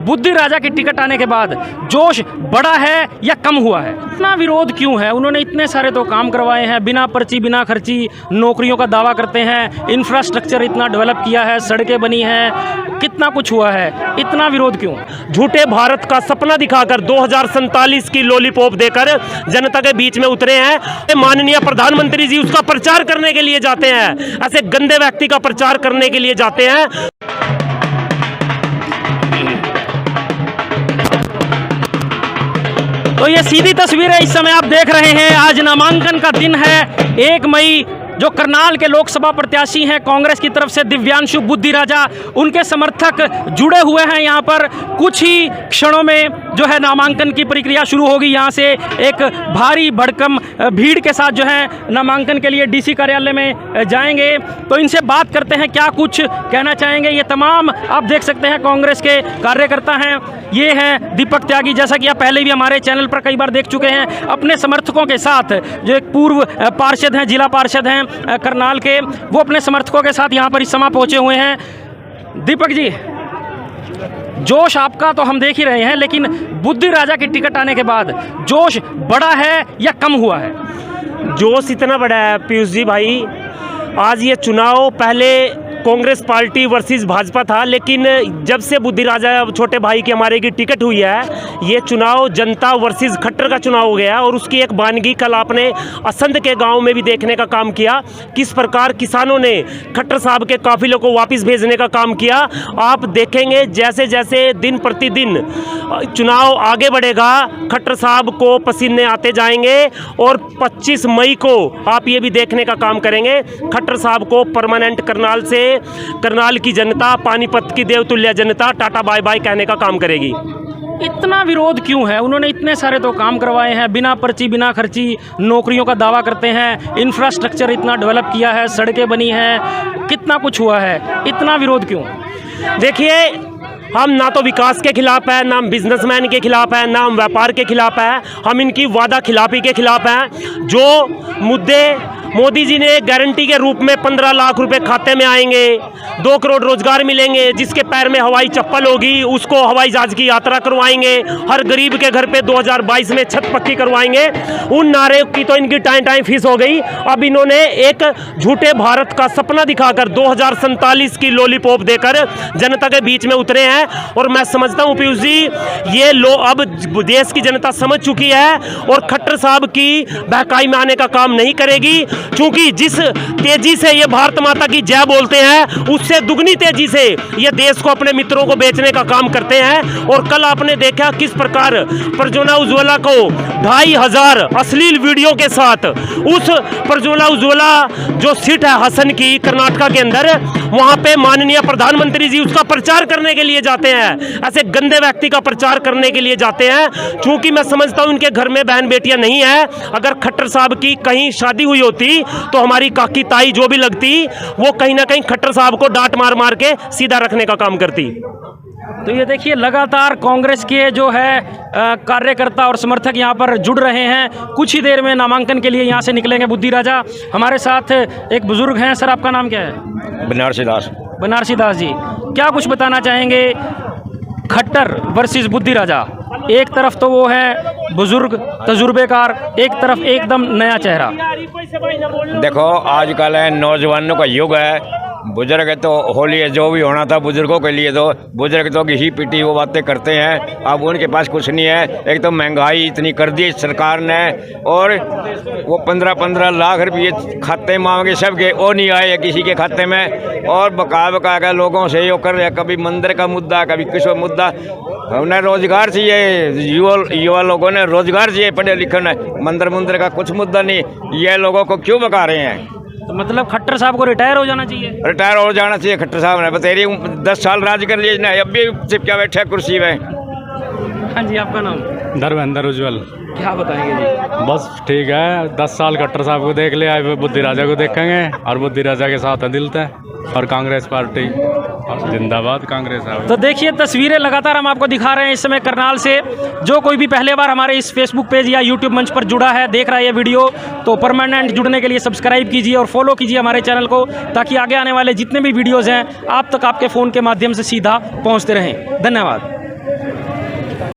बुद्धि राजा की टिकट आने के बाद जोश बढ़ा है या कम हुआ है? इतना विरोध क्यों है? उन्होंने इतने सारे तो काम करवाए हैं, बिना पर्ची बिना खर्ची नौकरियों का दावा करते हैं, इंफ्रास्ट्रक्चर इतना डेवलप किया है, सड़कें बनी हैं, कितना कुछ हुआ है, इतना विरोध क्यों? झूठे भारत का सपना दिखाकर 2047 की लॉलीपॉप देकर जनता के बीच में उतरे हैं। माननीय प्रधानमंत्री जी उसका प्रचार करने के लिए जाते हैं, ऐसे गंदे व्यक्ति का प्रचार करने के लिए जाते हैं। तो ये सीधी तस्वीर है, इस समय आप देख रहे हैं। आज नामांकन का दिन है, 1 मई। जो करनाल के लोकसभा प्रत्याशी हैं कांग्रेस की तरफ से दिव्यांशु बुद्धि राजा, उनके समर्थक जुड़े हुए हैं यहाँ पर। कुछ ही क्षणों में जो है नामांकन की प्रक्रिया शुरू होगी। यहाँ से एक भारी भड़कम भीड़ के साथ जो है नामांकन के लिए डीसी कार्यालय में जाएंगे। तो इनसे बात करते हैं, क्या कुछ कहना चाहेंगे। ये तमाम आप देख सकते हैं कांग्रेस के कार्यकर्ता हैं। ये हैं दीपक त्यागी, जैसा कि आप पहले भी हमारे चैनल पर कई बार देख चुके हैं, अपने समर्थकों के साथ। जो एक पूर्व पार्षद हैं, जिला पार्षद हैं करनाल के, वो अपने समर्थकों के साथ यहाँ पर इस समय पहुँचे हुए हैं। दीपक जी, जोश आपका तो हम देख ही रहे हैं, लेकिन बुद्धि राजा की टिकट आने के बाद जोश बढ़ा है या कम हुआ है? जोश इतना बड़ा है पीयूष जी भाई, आज ये चुनाव पहले कांग्रेस पार्टी वर्सेस भाजपा था, लेकिन जब से बुद्धि राजा छोटे भाई की हमारे की टिकट हुई है, ये चुनाव जनता वर्सेस खट्टर का चुनाव हो गया। और उसकी एक बानगी कल आपने असंध के गांव में भी देखने का काम किया, किस प्रकार किसानों ने खट्टर साहब के काफिलों को वापस भेजने का काम किया। आप देखेंगे जैसे जैसे दिन प्रतिदिन चुनाव आगे बढ़ेगा, खट्टर साहब को पसीने आते जाएंगे। और 25 मई को आप ये भी देखने का काम करेंगे, खट्टर साहब को परमानेंट करनाल की जनता, पानीपत की देवतुल्य जनता टाटा बाय बाय कहने का काम करेगी। इतना विरोध क्यों है? उन्होंने इतने सारे तो काम करवाए हैं, बिना पर्ची बिना खर्ची नौकरियों का दावा करते हैं, इंफ्रास्ट्रक्चर इतना डेवलप किया है, सड़कें बनी हैं, कितना कुछ हुआ है, इतना विरोध क्यों? देखिए, हम ना तो विकास के खिलाफ है, ना हम बिजनेसमैन के खिलाफ है, ना हम व्यापार के खिलाफ है, हम इनकी वादा खिलाफी के खिलाफ हैं। जो मुद्दे मोदी जी ने गारंटी के रूप में 15 लाख रुपए खाते में आएंगे, 2 करोड़ रोजगार मिलेंगे, जिसके पैर में हवाई चप्पल होगी उसको हवाई जहाज की यात्रा करवाएंगे, हर गरीब के घर पे 2022 में छत पक्की करवाएंगे, उन नारे की तो इनकी टाइम फीस हो गई। अब इन्होंने एक झूठे भारत का सपना दिखाकर 2047 की लॉलीपॉप देकर जनता के बीच में उतरे हैं। और मैं समझता हूं पीयूष जी, ये अब देश की जनता समझ चुकी है और खट्टर साहब की बहकाई में आने का काम नहीं करेगी, क्योंकि जिस तेजी से ये भारत माता की जय बोलते हैं, उससे दुगनी तेजी से ये देश को अपने मित्रों को बेचने का काम करते हैं। और कल आपने देखा किस प्रकार प्रज्वला उज्ज्वला को 2500 अश्लील वीडियो के साथ, उस प्रज्वला उज्ज्वला जो सीट है हसन की कर्नाटका के अंदर, वहां पे माननीय प्रधानमंत्री जी उसका प्रचार करने के लिए जाते हैं, ऐसे गंदे व्यक्ति का प्रचार करने के लिए जाते हैं। क्योंकि मैं समझता हूं इनके घर में बहन बेटियां नहीं है। अगर खट्टर साहब की कहीं शादी हुई होती तो हमारी काकी ताई जो भी लगती, वो कहीं ना कहीं खट्टर साहब को डांट मार मार के सीधा रखने का काम करती। तो ये देखिए, लगातार कांग्रेस के जो है कार्यकर्ता और समर्थक यहाँ पर जुड़ रहे हैं। कुछ ही देर में नामांकन के लिए यहाँ से निकलेंगे बुद्धि राजा। हमारे साथ एक बुजुर्ग हैं। सर, आपका नाम क्या है? बनारसी दास। बनारसी दास जी, क्या कुछ बताना चाहेंगे? खट्टर वर्सेस बुद्धि राजा, एक तरफ तो वो है बुजुर्ग तजुर्बेकार, एक तरफ एकदम नया चेहरा। देखो, आजकल है नौजवानों का युग है। बुजुर्ग है तो होली है, जो भी होना था बुजुर्गों के लिए, तो बुजुर्ग तो घिसी पिटी वो बातें करते हैं। अब उनके पास कुछ नहीं है। एक तो महंगाई इतनी कर दी सरकार ने, और वो 15-15 लाख रुपये खाते मांगे सबके, वो नहीं आए किसी के खाते में। और बका कर लोगों से यो कर रहे, कभी मंदिर का मुद्दा, कभी किस मुद्दा। उन्हें रोजगार चाहिए, युवा लोगों ने रोजगार चाहिए, पढ़े लिखे ने। मंदिर का कुछ मुद्दा नहीं। ये लोगों को क्यों बका रहे हैं? तो मतलब खट्टर साहब को रिटायर हो जाना चाहिए? रिटायर हो जाना चाहिए खट्टर साहब ने। बतेरी 10 साल राज कर लिए ना, अब भी चिपका बैठे कुर्सी में। हाँ जी, आपका नाम? धर्मेंद्र उज्ज्वल। क्या बताएंगे जी? बस ठीक है, 10 साल खट्टर साहब को देख लिया, बुद्धि राजा को देखेंगे, और बुद्धि राजा के साथ दिलते हैं। और कांग्रेस पार्टी जिंदाबाद, कांग्रेस। तो देखिए, तस्वीरें लगातार हम आपको दिखा रहे हैं इस समय करनाल से। जो कोई भी पहले बार हमारे इस फेसबुक पेज या यूट्यूब मंच पर जुड़ा है, देख रहा है ये वीडियो, तो परमानेंट जुड़ने के लिए सब्सक्राइब कीजिए और फॉलो कीजिए हमारे चैनल को, ताकि आगे आने वाले जितने भी वीडियोज़ हैं आप तक आपके फ़ोन के माध्यम से सीधा पहुँचते रहें। धन्यवाद। है।